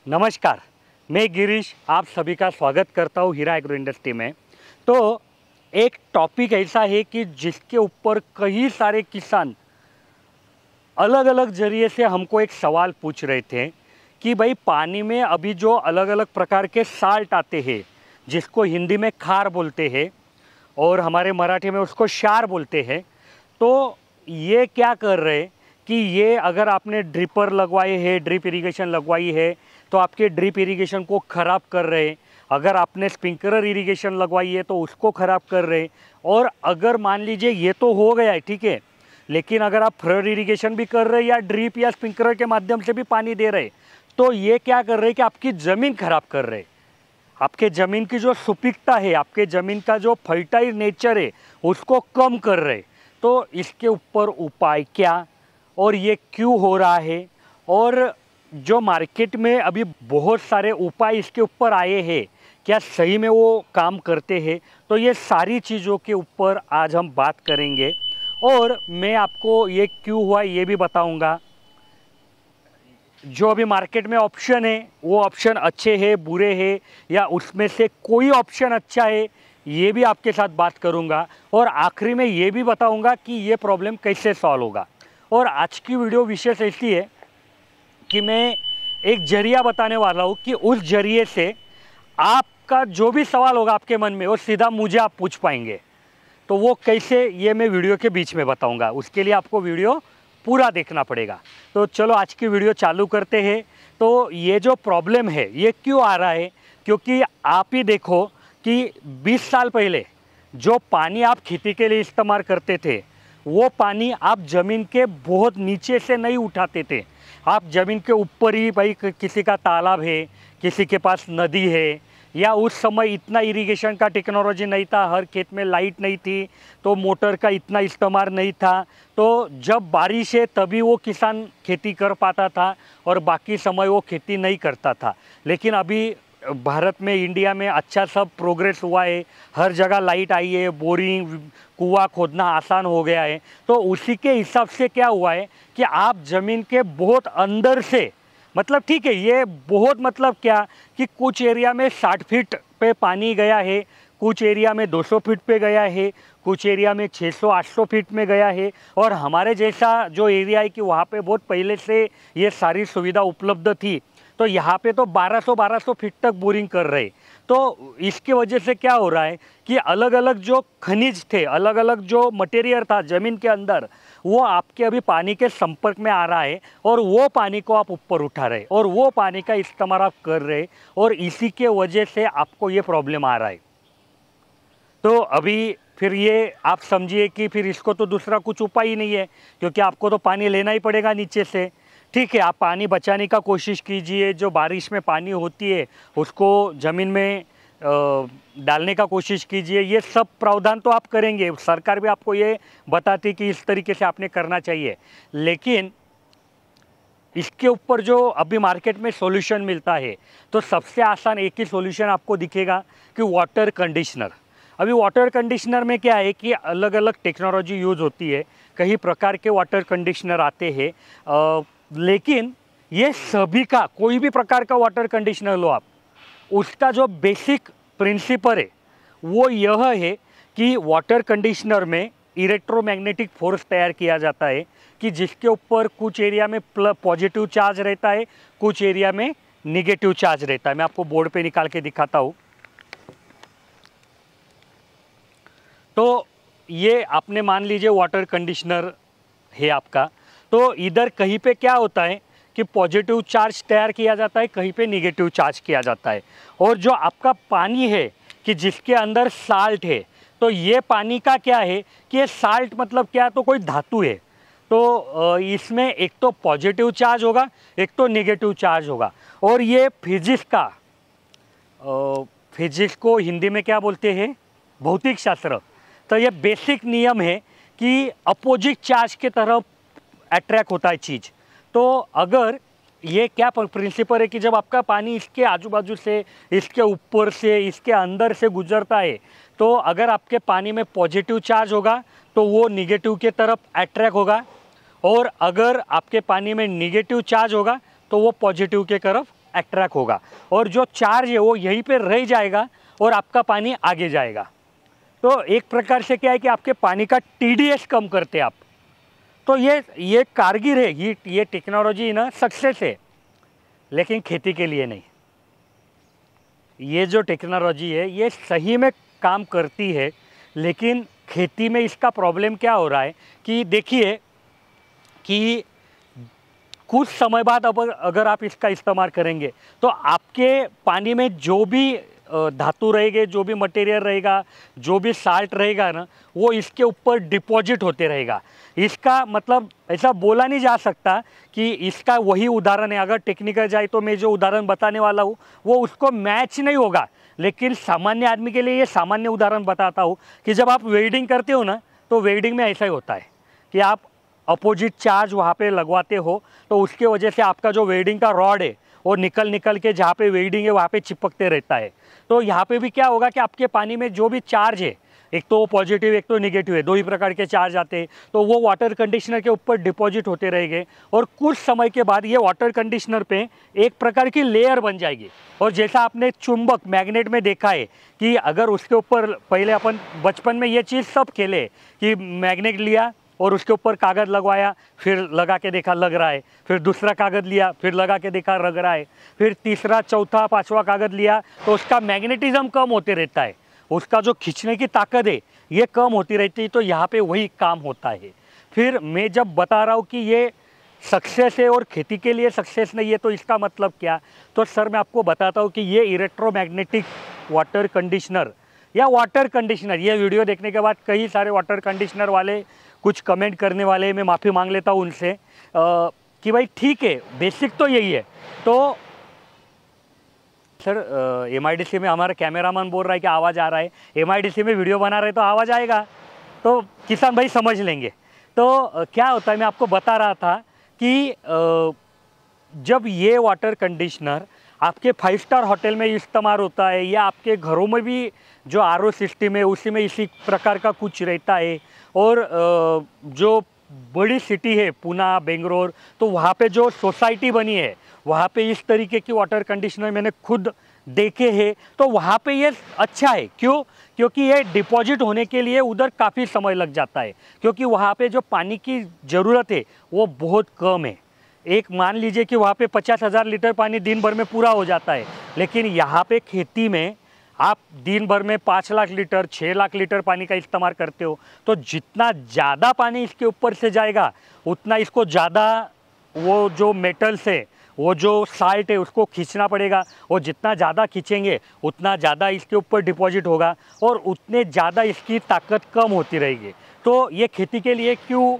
नमस्कार, मैं गिरीश आप सभी का स्वागत करता हूँ हीरा एग्रो इंडस्ट्री में। तो एक टॉपिक ऐसा है कि जिसके ऊपर कई सारे किसान अलग अलग जरिए से हमको एक सवाल पूछ रहे थे कि भाई पानी में अभी जो अलग अलग प्रकार के साल्ट आते हैं, जिसको हिंदी में खार बोलते हैं और हमारे मराठी में उसको क्षार बोलते हैं, तो ये क्या कर रहे कि ये अगर आपने ड्रिपर लगवाए हैं, ड्रिप इरिगेशन लगवाई है तो आपके ड्रिप इरिगेशन को ख़राब कर रहे। अगर आपने स्प्रिंकलर इरिगेशन लगवाई है तो उसको ख़राब कर रहे। और अगर मान लीजिए ये तो हो गया है, ठीक है, लेकिन अगर आप फ्लड इरिगेशन भी कर रहे हैं या ड्रिप या स्प्रिंकलर के माध्यम से भी पानी दे रहे, तो ये क्या कर रहे कि आपकी ज़मीन खराब कर रहे। आपके ज़मीन की जो सुपीकता है, आपके ज़मीन का जो फर्टाइल नेचर है, उसको कम कर रहे। तो इसके ऊपर उपाय क्या और ये क्यों हो रहा है, और जो मार्केट में अभी बहुत सारे उपाय इसके ऊपर आए हैं, क्या सही में वो काम करते हैं, तो ये सारी चीज़ों के ऊपर आज हम बात करेंगे। और मैं आपको ये क्यों हुआ ये भी बताऊंगा। जो अभी मार्केट में ऑप्शन है वो ऑप्शन अच्छे हैं, बुरे हैं, या उसमें से कोई ऑप्शन अच्छा है, ये भी आपके साथ बात करूंगा। और आखिरी में ये भी बताऊंगा कि ये प्रॉब्लम कैसे सॉल्व होगा। और आज की वीडियो विशेष ऐसी है कि मैं एक जरिया बताने वाला हूँ कि उस जरिए से आपका जो भी सवाल होगा आपके मन में वो सीधा मुझे आप पूछ पाएंगे। तो वो कैसे, ये मैं वीडियो के बीच में बताऊंगा। उसके लिए आपको वीडियो पूरा देखना पड़ेगा। तो चलो आज की वीडियो चालू करते हैं। तो ये जो प्रॉब्लम है ये क्यों आ रहा है, क्योंकि आप ही देखो कि 20 साल पहले जो पानी आप खेती के लिए इस्तेमाल करते थे, वो पानी आप ज़मीन के बहुत नीचे से नहीं उठाते थे। आप ज़मीन के ऊपर ही, भाई किसी का तालाब है, किसी के पास नदी है, या उस समय इतना इरिगेशन का टेक्नोलॉजी नहीं था, हर खेत में लाइट नहीं थी, तो मोटर का इतना इस्तेमाल नहीं था। तो जब बारिश है तभी वो किसान खेती कर पाता था और बाकी समय वो खेती नहीं करता था। लेकिन अभी भारत में, इंडिया में अच्छा सब प्रोग्रेस हुआ है, हर जगह लाइट आई है, बोरिंग कुआं खोदना आसान हो गया है। तो उसी के हिसाब से क्या हुआ है कि आप ज़मीन के बहुत अंदर से, मतलब ठीक है ये बहुत, मतलब क्या कि कुछ एरिया में 60 फीट पे पानी गया है, कुछ एरिया में 200 फीट पे गया है, कुछ एरिया में 600-800 फीट में गया है। और हमारे जैसा जो एरिया है कि वहाँ पे बहुत पहले से ये सारी सुविधा उपलब्ध थी, तो यहाँ पे तो 1200 फीट तक बोरिंग कर रहे। तो इसकी वजह से क्या हो रहा है कि अलग अलग जो खनिज थे, अलग अलग जो मटेरियल था ज़मीन के अंदर, वो आपके अभी पानी के संपर्क में आ रहा है और वो पानी को आप ऊपर उठा रहे और वो पानी का इस्तेमाल आप कर रहे, और इसी के वजह से आपको ये प्रॉब्लम आ रहा है। तो अभी फिर ये आप समझिए कि फिर इसको तो दूसरा कुछ उपाय ही नहीं है, क्योंकि आपको तो पानी लेना ही पड़ेगा नीचे से। ठीक है, आप पानी बचाने का कोशिश कीजिए, जो बारिश में पानी होती है उसको ज़मीन में डालने का कोशिश कीजिए। ये सब प्रावधान तो आप करेंगे, सरकार भी आपको ये बताती कि इस तरीके से आपने करना चाहिए। लेकिन इसके ऊपर जो अभी मार्केट में सॉल्यूशन मिलता है, तो सबसे आसान एक ही सॉल्यूशन आपको दिखेगा कि वाटर कंडीशनर। अभी वाटर कंडीशनर में क्या है कि अलग अलग टेक्नोलॉजी यूज़ होती है, कई प्रकार के वाटर कंडीशनर आते हैं, लेकिन ये सभी का, कोई भी प्रकार का वाटर कंडीशनर लो आप, उसका जो बेसिक प्रिंसिपल है वो यह है कि वाटर कंडीशनर में इलेक्ट्रोमैग्नेटिक फोर्स तैयार किया जाता है कि जिसके ऊपर कुछ एरिया में पॉजिटिव चार्ज रहता है, कुछ एरिया में निगेटिव चार्ज रहता है। मैं आपको बोर्ड पे निकाल के दिखाता हूँ। तो ये आपने मान लीजिए वाटर कंडीशनर है आपका, तो इधर कहीं पे क्या होता है कि पॉजिटिव चार्ज तैयार किया जाता है, कहीं पे निगेटिव चार्ज किया जाता है। और जो आपका पानी है कि जिसके अंदर साल्ट है, तो ये पानी का क्या है कि ये साल्ट मतलब क्या, तो कोई धातु है। तो इसमें एक तो पॉजिटिव चार्ज होगा, एक तो निगेटिव चार्ज होगा। और ये फिजिक्स का, फिजिक्स को हिंदी में क्या बोलते हैं, भौतिक शास्त्र। तो ये बेसिक नियम है कि अपोजिट चार्ज के तरफ अट्रैक्ट होता है चीज़। तो अगर ये क्या प्रिंसिपल है कि जब आपका पानी इसके आजू बाजू से, इसके ऊपर से, इसके अंदर से गुजरता है, तो अगर आपके पानी में पॉजिटिव चार्ज होगा तो वो निगेटिव के तरफ अट्रैक्ट होगा, और अगर आपके पानी में निगेटिव चार्ज होगा तो वो पॉजिटिव के तरफ अट्रैक्ट होगा और जो चार्ज है वो यहीं पे रह जाएगा और आपका पानी आगे जाएगा। तो एक प्रकार से क्या है कि आपके पानी का TDS कम करते हैं आप। तो ये कारगर है, ये टेक्नोलॉजी ना सक्सेस है, लेकिन खेती के लिए नहीं। ये जो टेक्नोलॉजी है ये सही में काम करती है, लेकिन खेती में इसका प्रॉब्लम क्या हो रहा है कि देखिए कि कुछ समय बाद अगर आप इसका इस्तेमाल करेंगे तो आपके पानी में जो भी धातु रहेंगे, जो भी मटेरियल रहेगा, जो भी साल्ट रहेगा ना, वो इसके ऊपर डिपॉजिट होते रहेगा। इसका मतलब ऐसा बोला नहीं जा सकता कि इसका वही उदाहरण है। अगर टेक्निकल जाए तो मैं जो उदाहरण बताने वाला हूँ वो उसको मैच नहीं होगा, लेकिन सामान्य आदमी के लिए ये सामान्य उदाहरण बताता हूँ कि जब आप वेल्डिंग करते हो ना, तो वेल्डिंग में ऐसा ही होता है कि आप अपोजिट चार्ज वहाँ पे लगवाते हो, तो उसके वजह से आपका जो वेल्डिंग का रॉड है वो निकल के जहाँ पे वेल्डिंग है वहाँ पे चिपकते रहता है। तो यहाँ पे भी क्या होगा कि आपके पानी में जो भी चार्ज है, एक तो पॉजिटिव एक तो नेगेटिव है, दो ही प्रकार के चार्ज आते हैं, तो वो वाटर कंडीशनर के ऊपर डिपॉजिट होते रहेंगे और कुछ समय के बाद ये वाटर कंडीशनर पे एक प्रकार की लेयर बन जाएगी। और जैसा आपने चुंबक मैग्नेट में देखा है कि अगर उसके ऊपर पहले अपन बचपन में ये चीज़ सब खेले कि मैग्नेट लिया और उसके ऊपर कागज़ लगवाया, फिर लगा के देखा लग रहा है, फिर दूसरा कागज़ लिया, फिर लगा के देखा लग रहा है, फिर तीसरा चौथा पांचवा कागज़ लिया, तो उसका मैग्नेटिज्म कम होते रहता है, उसका जो खींचने की ताकत है ये कम होती रहती है। तो यहाँ पे वही काम होता है। फिर मैं जब बता रहा हूँ कि ये सक्सेस है और खेती के लिए सक्सेस नहीं है, तो इसका मतलब क्या? तो सर मैं आपको बताता हूँ कि ये इलेक्ट्रोमैग्नेटिक वाटर कंडीशनर या वाटर कंडीशनर, ये वीडियो देखने के बाद कई सारे वाटर कंडीशनर वाले कुछ कमेंट करने वाले, मैं माफ़ी मांग लेता हूँ उनसे कि भाई ठीक है बेसिक तो यही है। तो सर MIDC में हमारा कैमरामैन बोल रहा है कि आवाज़ आ रहा है, MIDC में वीडियो बना रहे तो आवाज़ आएगा, तो किसान भाई समझ लेंगे। तो क्या होता है, मैं आपको बता रहा था कि जब ये वाटर कंडीशनर आपके 5 स्टार होटल में इस्तेमाल होता है या आपके घरों में भी जो RO सिस्टम है उसी में इसी प्रकार का कुछ रहता है, और जो बड़ी सिटी है पुणे, बेंगलोर, तो वहाँ पे जो सोसाइटी बनी है वहाँ पे इस तरीके की वाटर कंडीशनर मैंने खुद देखे हैं। तो वहाँ पे ये अच्छा है, क्यों? क्योंकि ये डिपॉजिट होने के लिए उधर काफ़ी समय लग जाता है, क्योंकि वहाँ पे जो पानी की ज़रूरत है वो बहुत कम है। एक मान लीजिए कि वहाँ पे 50,000 लीटर पानी दिन भर में पूरा हो जाता है, लेकिन यहाँ पे खेती में आप दिन भर में 5 लाख लीटर 6 लाख लीटर पानी का इस्तेमाल करते हो। तो जितना ज़्यादा पानी इसके ऊपर से जाएगा उतना इसको ज़्यादा वो जो मेटल्स है, वो जो साल्ट है उसको खींचना पड़ेगा, और जितना ज़्यादा खींचेंगे उतना ज़्यादा इसके ऊपर डिपॉजिट होगा और उतने ज़्यादा इसकी ताकत कम होती रहेगी। तो ये खेती के लिए क्यों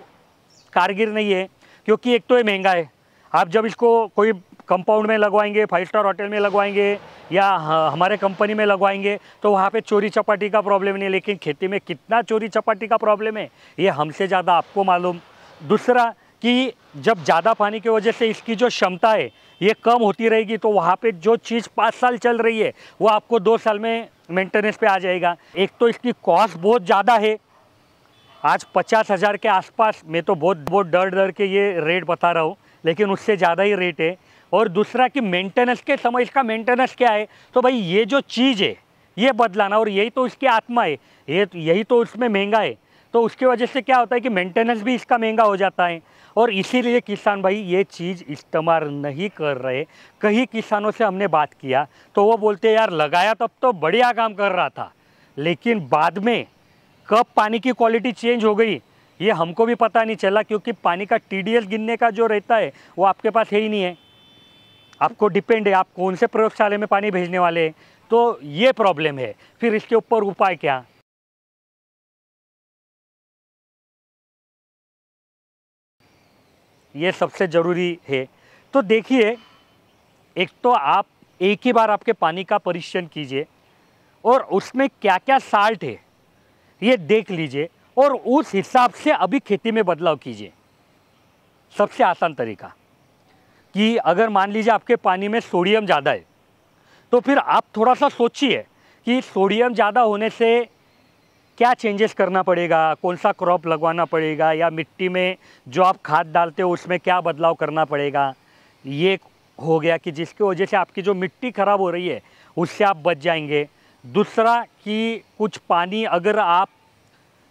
कारगर नहीं है? क्योंकि एक तो ये महंगा है। आप जब इसको कोई कंपाउंड में लगवाएंगे, 5 स्टार होटल में लगवाएंगे या हमारे कंपनी में लगवाएंगे तो वहाँ पे चोरी चपाटी का प्रॉब्लम नहीं है, लेकिन खेती में कितना चोरी चपाटी का प्रॉब्लम है ये हमसे ज़्यादा आपको मालूम। दूसरा कि जब ज़्यादा पानी की वजह से इसकी जो क्षमता है ये कम होती रहेगी, तो वहाँ पे जो चीज़ 5 साल चल रही है वो आपको 2 साल में मेंटेनेंस पे आ जाएगा। एक तो इसकी कॉस्ट बहुत ज़्यादा है, आज 50,000 के आसपास, मैं तो बहुत डर के ये रेट बता रहा हूँ, लेकिन उससे ज़्यादा ही रेट है। और दूसरा कि मेंटेनेंस के समय इसका मेंटेनेंस क्या है, तो भाई ये जो चीज़ है ये बदलाना, और यही तो इसकी आत्मा है, यही तो उसमें महंगा है। तो उसकी वजह से क्या होता है कि मेंटेनेंस भी इसका महंगा हो जाता है, और इसीलिए किसान भाई ये चीज़ इस्तेमाल नहीं कर रहे। कई किसानों से हमने बात किया तो वो बोलते यार लगाया तब तो बढ़िया काम कर रहा था, लेकिन बाद में कब पानी की क्वालिटी चेंज हो गई ये हमको भी पता नहीं चला, क्योंकि पानी का TDS गिनने का जो रहता है वो आपके पास है ही नहीं है। आपको डिपेंड है आप कौन से प्रयोगशाला में पानी भेजने वाले हैं। तो ये प्रॉब्लम है। फिर इसके ऊपर उपाय क्या? ये सबसे ज़रूरी है। तो देखिए, एक तो आप एक ही बार आपके पानी का परीक्षण कीजिए और उसमें क्या क्या साल्ट है ये देख लीजिए, और उस हिसाब से अभी खेती में बदलाव कीजिए। सबसे आसान तरीका कि अगर मान लीजिए आपके पानी में सोडियम ज़्यादा है, तो फिर आप थोड़ा सा सोचिए कि सोडियम ज़्यादा होने से क्या चेंजेस करना पड़ेगा, कौन सा क्रॉप लगवाना पड़ेगा, या मिट्टी में जो आप खाद डालते हो उसमें क्या बदलाव करना पड़ेगा। ये हो गया कि जिसकी वजह से आपकी जो मिट्टी ख़राब हो रही है उससे आप बच जाएंगे। दूसरा कि कुछ पानी अगर आप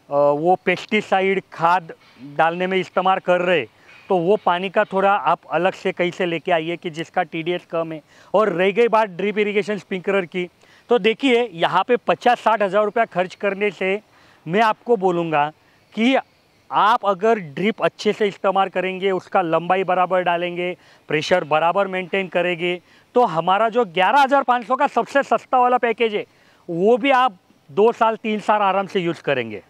वो पेस्टिसाइड खाद डालने में इस्तेमाल कर रहे, तो वो पानी का थोड़ा आप अलग से कहीं से लेके आइए कि जिसका TDS कम है। और रह गई बात ड्रिप इरिगेशन स्प्रिंकलर की, तो देखिए यहाँ पे 50-60 हज़ार रुपया खर्च करने से मैं आपको बोलूँगा कि आप अगर ड्रिप अच्छे से इस्तेमाल करेंगे, उसका लंबाई बराबर डालेंगे, प्रेशर बराबर मेंटेन करेंगे, तो हमारा जो 11,500 का सबसे सस्ता वाला पैकेज है वो भी आप 2 साल 3 साल आराम से यूज़ करेंगे,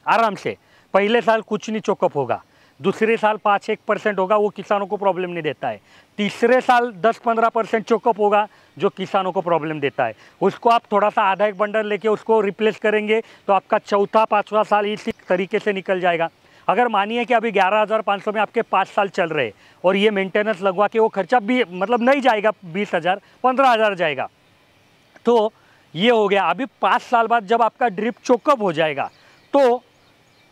आराम से। पहले साल कुछ नहीं चोकअप होगा, दूसरे साल 5-1% होगा, वो किसानों को प्रॉब्लम नहीं देता है। तीसरे साल 10-15% चोकअप होगा, जो किसानों को प्रॉब्लम देता है। उसको आप थोड़ा सा आधा एक बंडल लेके उसको रिप्लेस करेंगे तो आपका चौथा 5वां साल इसी तरीके से निकल जाएगा। अगर मानिए कि अभी 11,500 में आपके 5 साल चल रहे और ये मेंटेनेंस लगवा के वो खर्चा भी मतलब नहीं जाएगा 20,000 15,000 जाएगा, तो ये हो गया। अभी 5 साल बाद जब आपका ड्रिप चोकअप हो जाएगा तो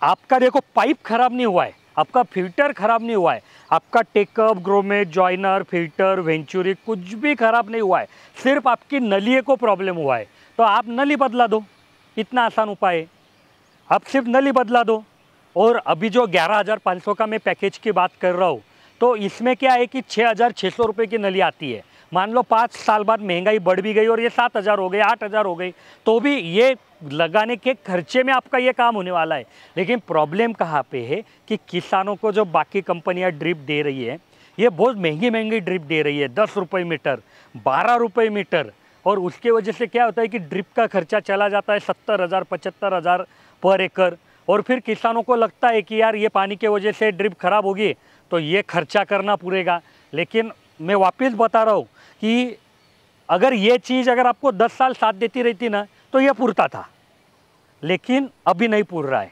आपका देखो पाइप खराब नहीं हुआ है, आपका फिल्टर खराब नहीं हुआ है, आपका take up, grommet, joiner, filter, venturi कुछ भी खराब नहीं हुआ है, सिर्फ आपकी नलिए को प्रॉब्लम हुआ है। तो आप नली बदला दो, इतना आसान उपाय है। आप सिर्फ नली बदला दो। और अभी जो 11,500 का मैं पैकेज की बात कर रहा हूँ, तो इसमें क्या है कि 6,600 रुपये की नली आती है। मान लो 5 साल बाद महंगाई बढ़ भी गई और ये 7,000 हो गई, 8,000 हो गई, तो भी ये लगाने के खर्चे में आपका ये काम होने वाला है। लेकिन प्रॉब्लम कहाँ पे है कि किसानों को जो बाकी कंपनियां ड्रिप दे रही है, ये बहुत महंगी महंगी ड्रिप दे रही है, 10 रुपये मीटर, 12 रुपये मीटर। और उसके वजह से क्या होता है कि ड्रिप का खर्चा चला जाता है 70,000 75,000 पर एकड़। और फिर किसानों को लगता है कि यार ये पानी के वजह से ड्रिप खराब होगी तो ये खर्चा करना पड़ेगा। लेकिन मैं वापस बता रहा हूँ कि अगर ये चीज़ अगर आपको 10 साल साथ देती रहती ना तो ये पूरता था, लेकिन अभी नहीं पूर रहा है।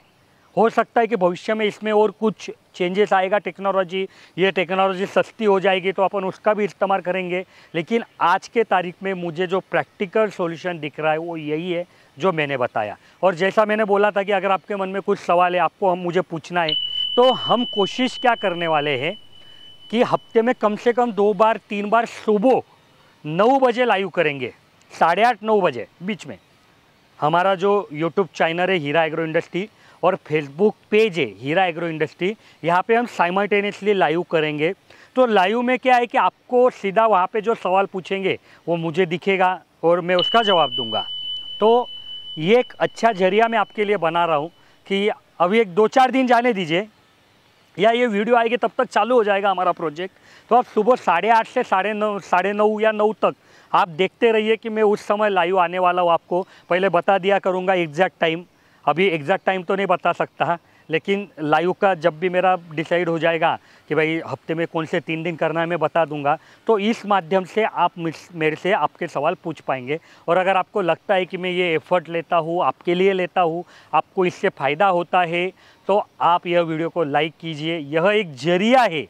हो सकता है कि भविष्य में इसमें और कुछ चेंजेस आएगा, टेक्नोलॉजी, ये टेक्नोलॉजी सस्ती हो जाएगी तो अपन उसका भी इस्तेमाल करेंगे। लेकिन आज के तारीख में मुझे जो प्रैक्टिकल सॉल्यूशन दिख रहा है वो यही है जो मैंने बताया। और जैसा मैंने बोला था कि अगर आपके मन में कुछ सवाल है, आपको मुझे पूछना है, तो हम कोशिश क्या करने वाले हैं कि हफ्ते में कम से कम 2 बार 3 बार सुबह 9 बजे लाइव करेंगे, 8:30-9 बजे बीच में। हमारा जो यूट्यूब चैनल है हीरा एग्रो इंडस्ट्री और फेसबुक पेज है हीरा एग्रो इंडस्ट्री, यहाँ पे हम साइमल्टेनियसली लाइव करेंगे। तो लाइव में क्या है कि आपको सीधा वहाँ पे जो सवाल पूछेंगे वो मुझे दिखेगा और मैं उसका जवाब दूंगा। तो ये एक अच्छा जरिया मैं आपके लिए बना रहा हूँ कि अभी एक 2-4 दिन जाने दीजिए, या ये वीडियो आएगी तब तक चालू हो जाएगा हमारा प्रोजेक्ट। तो आप सुबह 8:30 से 9:30 या 9 तक आप देखते रहिए कि मैं उस समय लाइव आने वाला हूँ। आपको पहले बता दिया करूँगा एग्जैक्ट टाइम, अभी एग्जैक्ट टाइम तो नहीं बता सकता, लेकिन लाइव का जब भी मेरा डिसाइड हो जाएगा कि भाई हफ्ते में कौन से 3 दिन करना है मैं बता दूंगा। तो इस माध्यम से आप मेरे से आपके सवाल पूछ पाएंगे। और अगर आपको लगता है कि मैं ये एफ़र्ट लेता हूँ, आपके लिए लेता हूँ, आपको इससे फ़ायदा होता है, तो आप यह वीडियो को लाइक कीजिए। यह एक जरिया है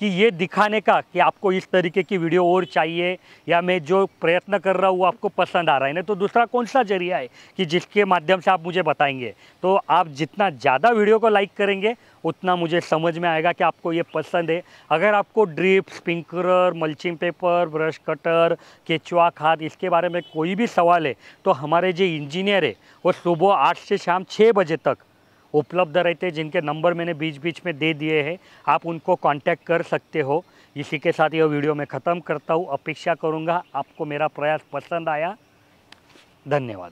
कि ये दिखाने का कि आपको इस तरीके की वीडियो और चाहिए, या मैं जो प्रयत्न कर रहा हूँ वो आपको पसंद आ रहा है। नहीं तो दूसरा कौन सा जरिया है कि जिसके माध्यम से आप मुझे बताएंगे। तो आप जितना ज़्यादा वीडियो को लाइक करेंगे उतना मुझे समझ में आएगा कि आपको ये पसंद है। अगर आपको drip, sprinkler, mulching paper, brush cutter, केचुआ खाद, इसके बारे में कोई भी सवाल है तो हमारे जो इंजीनियर है वो सुबह 8 से शाम 6 बजे तक उपलब्ध रहते हैं, जिनके नंबर मैंने बीच बीच में दे दिए हैं, आप उनको कांटेक्ट कर सकते हो। इसी के साथ यह वीडियो मैं ख़त्म करता हूँ। अपेक्षा करूँगा आपको मेरा प्रयास पसंद आया। धन्यवाद।